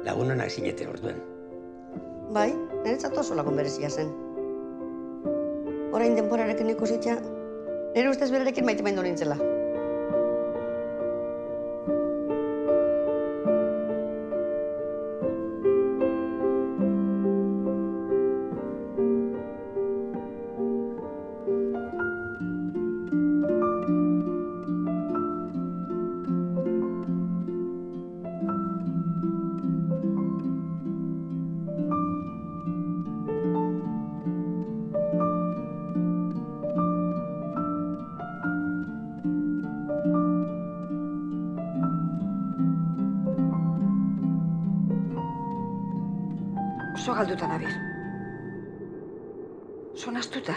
lagun honak zineten orduen. Bai, niretzat oso lagun berezia zen. Orain denborarekin ikusitza, nire ustez berarekin maite maindu nintzela. Oso galduta nabil. Oso nastuta.